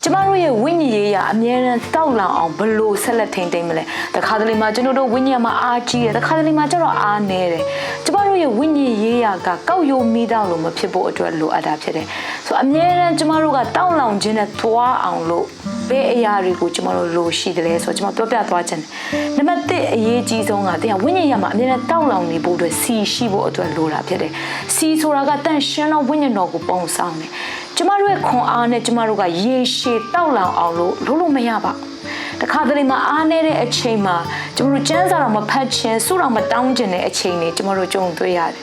ကျမတို့ရဲ့ဝိညာဉ်ရေးရအမြဲတမ်းတောက်လောင်အောင်ဘလို့ဆက်လက်ထိန်သိမ်းမလဲတခါတလေမှာကျွန်တော်တို့ဝိညာဉ်မှာအားကြီးတယ်တခါတလေမှာကျတော့အားနည်းတယ်ကျမတို့ရဲ့ဝိညာဉ်ရေးရကကောက်ရိုးမိတောက်လို့မဖြစ်ဖို့အတွက်လိုအပ်တာဖြစ်တယ်ဆိုအမြဲတမ်းကျမတို့ကတောက်လောင်ခြင်းနဲ့သွားအောင်လို့ဘယ်အရာတွေကိုကျမတို့လိုရှိတယ်လဲဆိုတော့ကျမပြောပြသွားခြင်းနံပါတ်1အရေးကြီးဆုံးကတင်ဝိညာဉ်ရမှာအမြဲတမ်းတောက်လောင်နေဖို့အတွက်စီရှိဖို့အတွက်လိုတာဖြစ်တယ်စီဆိုတာကတန်ရှင်းသောဝိညာဉ်တော်ကိုပုံဆောင်တယ်ကျမတို့ရဲ့ခွန်အားနဲ့ကျမတို့ကရေရှည်တောက်လောင်အောင်လို့မရပါဘူးတခါတလေမှာအားနေတဲ့အချိန်မှာကျမတို့ကျမ်းစာတော်မဖတ်ခြင်းစုတော်မတောင်းခြင်းတဲ့အချိန်တွေကျမတို့ကြုံတွေ့ရတယ်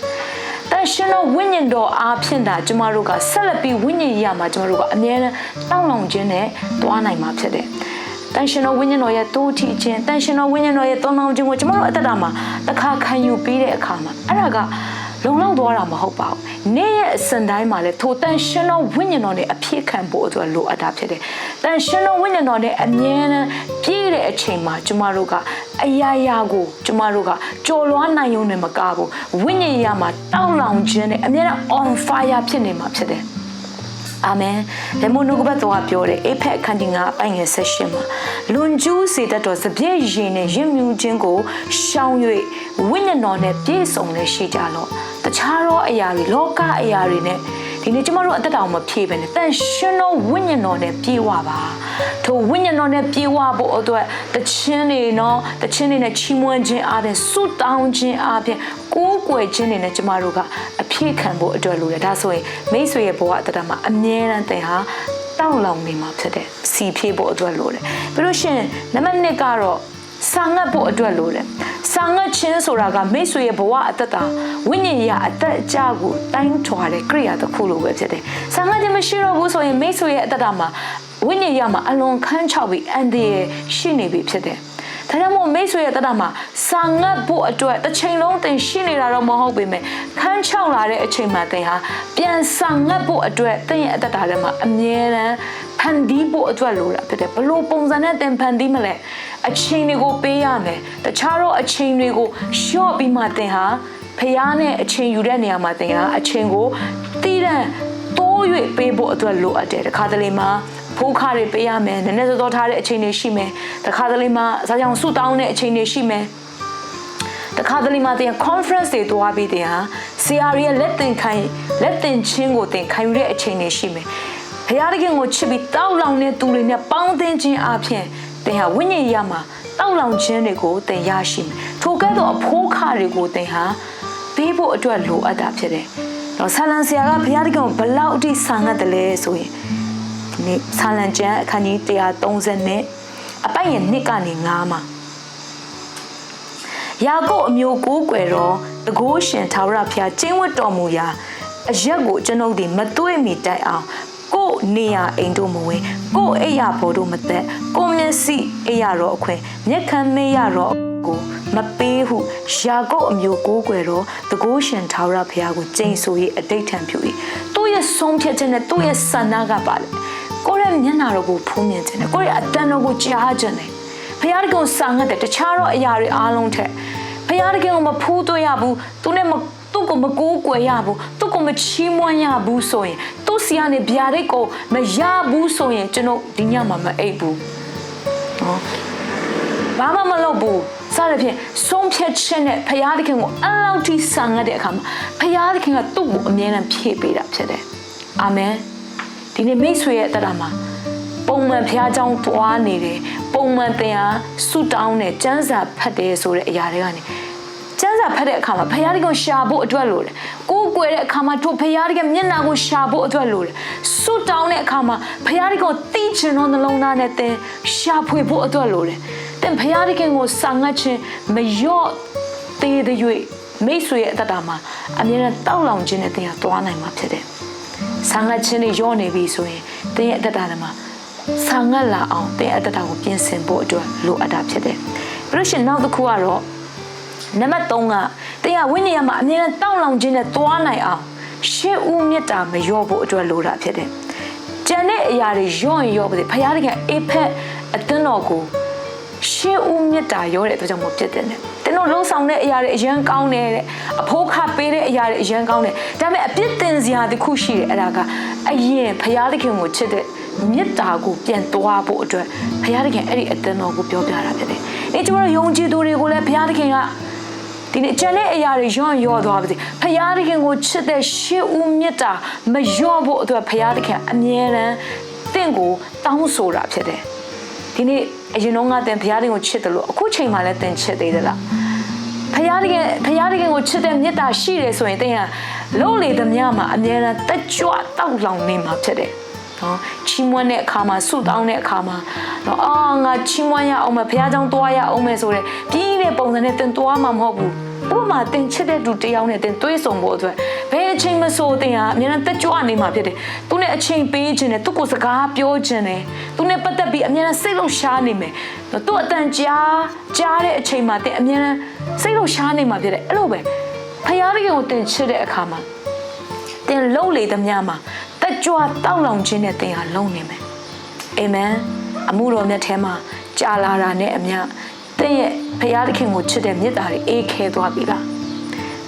တန်ရှင်သောဝိညာဉ်တော်အားဖြင့်သာကျမတို့ကဆက်လက်ပြီးဝိညာဉ်ရမှာကျမတို့ကအမြဲတမ်းတောက်လောင်ခြင်းနဲ့သွားနိုင်မှာဖြစ်တယ်တန်ရှင်တော်ဝိညာဉ်တော်ရဲ့တိုးထီခြင်းတန်ရှင်တော်ဝိညာဉ်တော်ရဲ့တောင်းလောင်ခြင်းကိုကျမတို့အသက်တာမှာတစ်ခါခံယူပြီးတဲ့အခါမှာအဲ့ဒါကလုံလောက်သွားတာမဟုတ်ပါဘူး။နေ့ရဲ့အစဉ်တိုင်းမှာလည်းထိုတန်ရှင်တော်ဝိညာဉ်တော်နဲ့အပြည့်ခံဖို့အတွက်လိုအပ်တာဖြစ်တယ်။တန်ရှင်တော်ဝိညာဉ်တော်နဲ့အမြဲတမ်းပြည့်တဲ့အချိန်မှာကျမတို့ကအရာရာကိုကျမတို့ကကြော်လွှားနိုင်ုံနဲ့မကဘူး။ဝိညာဉ်ရမှာတောက်လောင်ခြင်းနဲ့အမြဲတမ်း on fire ဖြစ်နေမှာဖြစ်တယ်။အာမင်လေမုန်နှုတ်ကပတ်တော်ကပြောတယ်အေဖက်အခန်းကြီး9အပိုင်ငယ်18မှာလွန်ကျူးစေတတ်တော်စပြည့်ရင်နဲ့ရင်မြူးခြင်းကိုရှောင်၍ဝိညာဉ်တော်နဲ့ပြည့်စုံနေရှိကြလော့တခြားသောအရာတွေလောကအရာတွေနဲ့ဒီနေ့ကျမတို့အသက်တာမဖြည့်ပဲနဲ့တန်ရှင်သောဝိညာဉ်တော်နဲ့ပြေဝပါထိုဝိညာဉ်တော်နဲ့ပြေဝဖို့အတွက်တခြင်းတွေနော်တခြင်းတွေနဲ့ချီးမွမ်းခြင်းအားဖြင့်ဆုတောင်းခြင်းအားဖြင့်ကိုးကွယ်ခြင်းတွေနဲ့ကျမတို့ကအပြည့်ခံဖို့အတွက်လိုတယ်ဒါဆိုရင်မိတ်ဆွေရဲ့ဘဝအသက်တာမှာအမြဲတမ်းသင်ဟာတောက်လောင်နေမှာဖြစ်တယ်စီဖြည့်ဖို့အတွက်လိုတယ်ပြီးလို့ရှိရင်နံပါတ်1ကတော့စာငတ်ဖို့အတွက်လိုတယ်စာငတ်ခြင်းဆိုတာကမိတ်ဆွေရဲ့ဘဝအသက်တာဝိညာဉ်ရေးအသက်အကျကိုတိုင်းထွာတဲ့ကိရိယာတစ်ခုလိုပဲဖြစ်တယ်စာငတ်ခြင်းမရှိတော့ဘူးဆိုရင်မိတ်ဆွေရဲ့အသက်တာမှာဝိညာဉ်ရေးမှာအလွန်ခန်းချောက်ပြီးအန်ဒီရဲ့ရှိနေပြီဖြစ်တယ်ဒါကြောင့်မို့မိတ်ဆွေရဲ့တက်တာမှာစာငတ်ဖို့အတွက်တစ်ချိန်လုံးတင်ရှိနေတာတော့မဟုတ်ပေမဲ့ခန်းချောက်လာတဲ့အချိန်မှာတင်ဟာပြန်စာငတ်ဖို့အတွက်တင်ရဲ့အတက်တာထဲမှာအမြဲတမ်းဖန်တီးဖို့အတွက်လိုတာဖြစ်တယ်ဘလို့ပုံစံနဲ့တင်ဖန်တီးမလဲအချိန်တွေကိုပေးရမယ်တခြားသောအချိန်တွေကိုလျှော့ပြီးမှတင်ဟာဖျားနဲ့အချိန်ယူတဲ့နေရာမှာတင်ဟာအချိန်ကိုတည်တံ့တိုး၍ပေးဖို့အတွက်လိုအပ်တယ်တခါတလေမှာဖိုးခါတွေပေးရမယ်နည်းနည်းစောစောထားတဲ့အချိန်တွေရှိမယ်တခါတလေမှာဇာကြောင်ဆူတောင်းတဲ့အချိန်တွေရှိမယ်တခါတလေမှာတင် conference တွေတွားပြီးတင်ဟာဆရာတွေရဲ့လက်သင်ချင်းကိုတင်ခံယူတဲ့အချိန်တွေရှိမယ်ဘုရားသခင်ကိုချစ်ပြီးတောက်လောင်တဲ့သူတွေနဲ့ပေါင်းသင်းခြင်းအပြင်တင်ဟာဝိညာဉ်ရမှာတောက်လောင်ခြင်းတွေကိုတင်ရရှိမယ်ထိုကဲ့သို့အဖိုးခါတွေကိုတင်ဟာပေးဖို့အတွက်လိုအပ်တာဖြစ်တယ်တော့ဆာလန်ဆရာကဘုရားသခင်ကိုဘလောက်အထိဆာငတ်တယ်လဲဆိုရင်နေ့ဆာလံကျမ်းအခန်းကြီး130နဲ့အပိုင်ရဲ့2ကနေ9မှာယာကုပ်အမျိုးကိုးကွယ်တော်တကုတ်ရှင်ထာဝရဘုရားကျင့်ဝတ်တော်မူရာအရက်ကိုကျွန်ုပ်ဒီမသွေ့မီတိုက်အောင်ကို့နေရအိမ်တို့မဝင်ကို့အိယာဘော်တို့မသက်ကိုမျက်စိအိယာတော်အခွင့်မျက်ခမ်းမေးရတော်ကိုမပေးဟုယာကုပ်အမျိုးကိုးကွယ်တော်တကုတ်ရှင်ထာဝရဘုရားကိုကျင့်ဆို၍အတိတ်ထံပြု၏သူ့ရဲ့ဆုံးဖြတ်ချက်နဲ့သူ့ရဲ့ဆန္ဒကပါလေကိုယ့်ရဲ့မျက်နှာတော်ကိုဖူးမြင်ခြင်းနဲ့ကိုယ့်ရဲ့အတန်တော်ကိုကြားခြင်းနဲ့ဘုရားတခင်ကိုစာငတ်တဲ့တခြားသောအရာတွေအားလုံးထက်ဘုရားတခင်ကိုမဖူးသွေးရဘူးသူနဲ့သူ့ကိုမကိုးကွယ်ရဘူးသူ့ကိုမချီးမွမ်းရဘူးဆိုရင်သူ့စီကနေဗျာဒိတ်ကိုမရဘူးဆိုရင်ကျွန်တော်ဒီညမှာမအိပ်ဘူးနော်ဘာမှမလုပ်ဘူးစသဖြင့်ဆုံးဖြတ်ချက်နဲ့ဘုရားသခင်ကိုအလောက်ထိစာငတ်တဲ့အခါမှာဘုရားသခင်ကသူ့ကိုအမြဲတမ်းဖြည့်ပေးတာဖြစ်တယ်အာမင်ဒီနေ့မိတ်ဆွေရဲ့အတ္တမှာပုံမှန်ဘုရားကျောင်းတွားနေတယ်ပုံမှန်တရားဆုတောင်းတယ်ကျမ်းစာဖတ်တယ်ဆိုတဲ့အရာတွေကနေကျမ်းစာဖတ်တဲ့အခါမှာဘုရားတခင်ကိုရှာဖို့အတွက်လိုတယ်ကိုးကွယ်တဲ့အခါမှာတို့ဘုရားတခင်မျက်နှာကိုရှာဖို့အတွက်လိုတယ်ဆုတောင်းတဲ့အခါမှာဘုရားတခင်ကိုသိချင်သောနှလုံးသားနဲ့သင်ရှာဖွေဖို့အတွက်လိုတယ်သင်ဘုရားတခင်ကိုစာငတ်ခြင်းမလျော့သေးတဲ့၍မိတ်ဆွေရဲ့အတ္တမှာအမြဲတမ်းတောက်လောင်ခြင်းနဲ့သင်ဟာတွားနိုင်မှာဖြစ်တယ်ဆာငတ်ခြင်းတွေရောနေပြီဆိုရင်သင်ရဲ့အတ္တထဲမှာဆာငတ်လာအောင်သင်ရဲ့အတ္တကိုပြင်ဆင်ဖို့အတွက်လိုအပ်တာဖြစ်တယ်။ပြီးလို့ရှိရင်နောက်တစ်ခုကတော့နံပါတ်3ကသင်ကဝိညာဉ်မှာအမြဲတမ်းတောက်လောင်ခြင်းနဲ့သွားနိုင်အောင်ရှေ့ဦးမြတ်တာမလျော့ဖို့အတွက်လိုတာဖြစ်တယ်။ကျန်တဲ့အရာတွေရော့ရင်ရော့ပါစေ။ဘုရားသခင်အေဖက်အသင်းတော်ကိုရှေ့ဦးမြတ်တာရောတဲ့အတွက်ကြောင့်မို့ဖြစ်တယ်။သင်တို့လုံးဆောင်တဲ့အရာတွေအရန်ကောင်းတယ်တဲ့အဖိုးခပေးတဲ့အရာတွေအရန်ကောင်းတယ်ဒါပေမဲ့အပြစ်တင်စရာတစ်ခုရှိတယ်အဲ့ဒါကအရင်ဘုရားသခင်ကိုချစ်တဲ့ မြတ်တာကိုပြန်သွားဖို့အတွက်ဘုရားသခင်အဲ့ဒီအသင်းတော်ကိုပြောပြတာဖြစ်တယ်။ကျမတို့ယုံကြည်သူတွေကိုလည်းဘုရားသခင်ကဒီနေ့ကျန်တဲ့အရာတွေရော့သွားပါစေ။ဘုရားသခင်ကိုချစ်တဲ့ရှေးဦးမြတ်တာမရော့ဖို့အတွက်ဘုရားသခင်အမြဲတမ်းတင့်ကိုတောင်းဆိုတာဖြစ်တယ်။ဒီနေ့အရင်တော့ငါတင်ဘုရားသခင်ကိုချစ်တယ်လို့အခုချိန်မှလည်းတင်ချစ်သေးသလား။ဘုရားသခင်ကိုချစ်တဲ့မြတ်တာရှိတယ်ဆိုရင်တင်ကလုံးလေသမျှမှာအမြဲတမ်းတက်ကြွတောက်လောင်နေမှာဖြစ်တယ်။နော်ချီးမွမ်းတဲ့အခါမှာဆုတောင်းတဲ့အခါမှာနော်ငါချီးမွမ်းရအောင်မယ်ဘုရားကြောင့်တွားရအောင်မယ်ဆိုတဲ့ပြီးတဲ့ပုံစံနဲ့တင်တွားမှာမဟုတ်ဘူး။ဥပမာတင်ချစ်တဲ့သူတယောက်နဲ့တင်တွေးဆုံဖို့အတွက်ဘယ်အချိန်မဆိုတင်ဟာအမြဲတမ်းတက်ကြွနေမှာဖြစ်တယ်။သူနဲ့အချိန်ပေးခြင်းနဲ့သူကိုစကားပြောခြင်းနဲ့သူနဲ့ပတ်သက်ပြီးအမြဲတမ်းစိတ်လှုပ်ရှားနေမယ်။သူ့အတန်ကြားတဲ့အချိန်မှာတင်အမြဲတမ်းစိတ်လှုပ်ရှားနေမှာဖြစ်တယ်။အဲ့လိုပဲဘုရားသခင်ကိုတင်ချစ်တဲ့အခါမှာတင်လုံးလေသမျှမှာတက်ကြွတောက်လောင်ခြင်းနဲ့တင်ဟာလုံးနေမယ်အာမင်အမှုတော်မြတ်ထဲမှာကြာလာတာနဲ့အမျှတင်ရဲ့ဘုရားသခင်ကိုချစ်တဲ့မေတ္တာတွေအေးခဲသွားပြီလား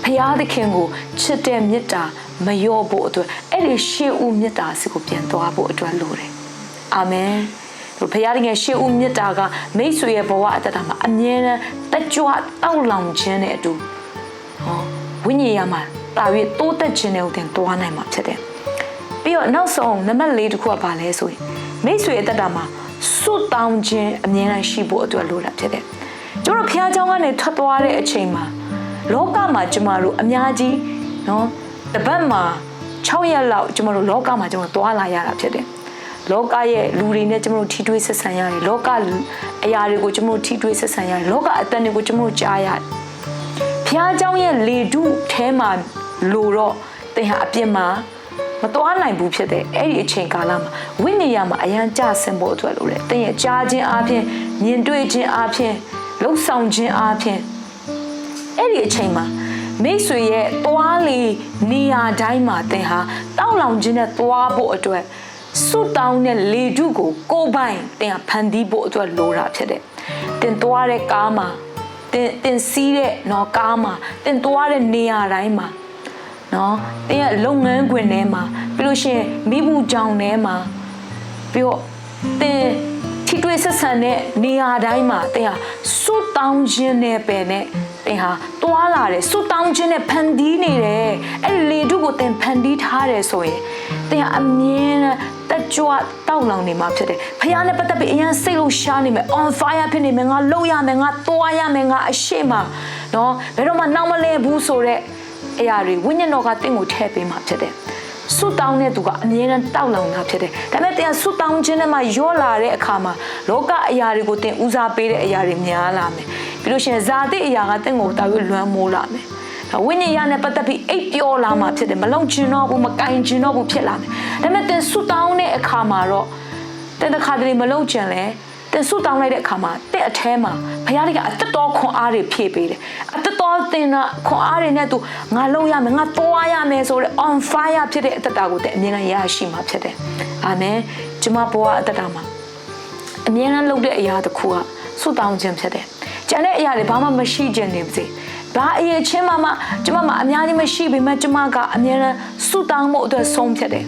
ဘုရားသခင်ကိုချစ်တဲ့မေတ္တာမလျော့ဖို့အတွက်အဲ့ဒီရှေးဦးမေတ္တာစီကိုပြန်သွားဖို့အတွက်လိုတယ်အာမင်ဘုရားသခင်ရှေးဦးမေတ္တာကမိတ်ဆွေရဲ့ဘဝအတ္တမှာအမြဲတမ်းတက်ကြွတောက်လောင်ခြင်းနဲ့အတူဝိညာဉ်ရမှာတာ၍တိုးတက်ခြင်းနဲ့တင်သွားနိုင်မှာဖြစ်တယ်ပြီးတော့နောက်ဆုံးနံပါတ်၄တစ်ခုကဘာလဲဆိုရင်မိတ်ဆွေအတ္တမှာစွတ်တောင်းခြင်းအမြဲတမ်းရှိဖို့အတွက်လိုတာဖြစ်တယ်ကျတို့ဘုရားကျောင်းကနေထွက်သွားတဲ့အချိန်မှာလောကမှာကျမတို့အများကြီးနော်တပတ်မှာ6ရက်လောက်ကျမတို့လောကမှာကျမတို့သွားလာရတာဖြစ်တယ်လောကရဲ့လူတွေနဲ့ကျမတို့ထိတွေ့ဆက်ဆံရတယ်လောကအရာတွေကိုကျမတို့ထိတွေ့ဆက်ဆံရတယ်လောကအတန်တွေကိုကျမတို့ကြားရတယ်ဘုရားကျောင်းရဲ့လေထုထဲမှာလိုတော့တင်ဟာအပြစ်မှာမသွားနိုင်ဘူးဖြစ်တဲ့အဲ့ဒီအချိန်ကာလမှာဝိညာဉ်ရမှာအရန်ကြဆင်ဖို့အတွက်လိုတယ်တင်ရဲ့ကြားခြင်းအပြင်မြင်တွေ့ခြင်းအပြင်လှုပ်ဆောင်ခြင်းအပြင်အဲ့ဒီအချိန်မှာမိတ်ဆွေရဲ့သွားလေနေရာတိုင်းမှာတင်ဟာတောက်လောင်ခြင်းနဲ့သွားဖို့အတွက်စွတ်တောင်းတဲ့လေထုကိုပိုင်တင်ဟာဖန်တီးဖို့အတွက်လိုတာဖြစ်တဲ့တင်သွားတဲ့ကားမှာတင်စီးတဲ့နော်ကားမှာတင်သွားတဲ့နေရာတိုင်းမှာနော်တင်ရဲ့လုပ်ငန်းခွင်ထဲမှာပြီးလို့ရှိရင်မိဘူးကြောင်ထဲမှာပြီးတော့တင်ထိတွေ့ဆက်ဆံတဲ့နေရာတိုင်းမှာတင်ဟာစွတ်တောင်းခြင်းနဲ့ပဲနဲ့တင်ဟာတွားလာတယ်စွတ်တောင်းခြင်းနဲ့ဖန်တီးနေတယ်အဲ့ဒီလေထုကိုတင်ဖန်တီးထားတယ်ဆိုရင်တင်ဟာအမြဲတက်ကြွတောက်လောင်နေမှာဖြစ်တယ်ဖခင်နဲ့ပတ်သက်ပြီးအရင်စိတ်လို့ရှားနေမယ် on fire ဖြစ်နေမယ်ငါလှုပ်ရမယ်ငါတွားရမယ်ငါအရှိမနော်ဘယ်တော့မှနောက်မလဲဘူးဆိုတဲ့အရာတွေဝိညာဉ်တော်ကတင့်ကိုထည့်ပေးမှာဖြစ်တယ်စွတ်တောင်းတဲ့သူကအမြဲတမ်းတောက်လောင်တာဖြစ်တယ်ဒါပေမဲ့တင်စွတ်တောင်းခြင်းနဲ့မှရော့လာတဲ့အခါမှာလောကအရာတွေကိုတင်ဦးစားပေးတဲ့အရာတွေများလာမယ်ပြီးလို့ရှိရင်ဇာတိအရာကတင့်ကိုတာပြီးလွမ်းမိုးလာမယ်ဝိညာဉ်ရနဲ့ပတ်သက်ပြီးအိပ်ပျော်လာမှာဖြစ်တယ်မလုံချင်တော့ဘူးမကင်ချင်တော့ဘူးဖြစ်လာမယ်ဒါပေမဲ့တင်စွတ်တောင်းတဲ့အခါမှာတော့တင်တစ်ခါတလေမလုံချင်လဲတင်စွတ်တောင်းလိုက်တဲ့အခါမှာတဲ့အแทမှာဘုရားကအသက်တော်ခွန်အားတွေဖြည့်ပေးတယ်အသက်တော်တင်တာခွန်အားတွေနဲ့သူငါလုံရမယ်ငါသွားရမယ်ဆိုတဲ့ on fire ဖြစ်တဲ့အသက်တာကိုတဲ့အမြဲတမ်းရရှိမှာဖြစ်တယ်အာမင်ကျမဘဝအသက်တာမှာအမြဲတမ်းလုပ်တဲ့အရာတစ်ခုကစွတ်တောင်းခြင်းဖြစ်တယ်ကျန်တဲ့အရာတွေဘာမှမရှိခြင်းနေပါစေဘာအရေးချင်းမှကျမအများကြီးမရှိပေမဲ့ကျမကအမြဲတမ်းစွတ်တောင်းမှုအတွက်ဆုံးဖြတ်တယ်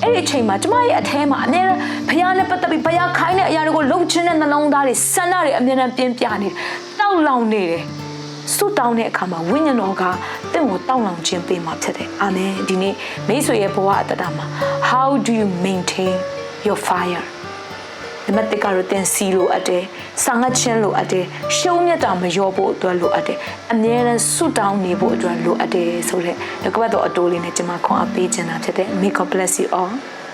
အဲ့ဒီအချိန်မှာကျမရဲ့အထဲမှာအမြဲတမ်းဘုရားနဲ့ပတ်သက်ပြီးဘုရားခိုင်းတဲ့အရာတွေကိုလုပ်ခြင်းတဲ့နှလုံးသားတွေစန္ဒတွေအမြဲတမ်းပြင်းပြနေတယ်တောက်လောင်နေတယ်စွတ်တောင်းတဲ့အခါမှာဝိညာဉ်တော်ကတင့်ကိုတောက်လောင်ခြင်းပေးမှာဖြစ်တယ်အာမင်ဒီနေ့မိတ်ဆွေရဲ့ဘဝအတ္တမှာ how do you maintain your fire ဒီမှာတကတော့တင်စီလို့အပ်တယ်ဆာငတ်ချင်းလို့အပ်တယ်ရှုံးမြတ်တာမလျော့ဖို့အတွက်လို့အပ်တယ်အမြဲတမ်းစွတ်တောင်းနေဖို့အတွက်လို့အပ်တယ်ဆိုတဲ့ဒီကပတ်တော်အတိုးလေးနဲ့ကျွန်မခွန်အားပေးချင်တာဖြစ်တယ် May God bless you all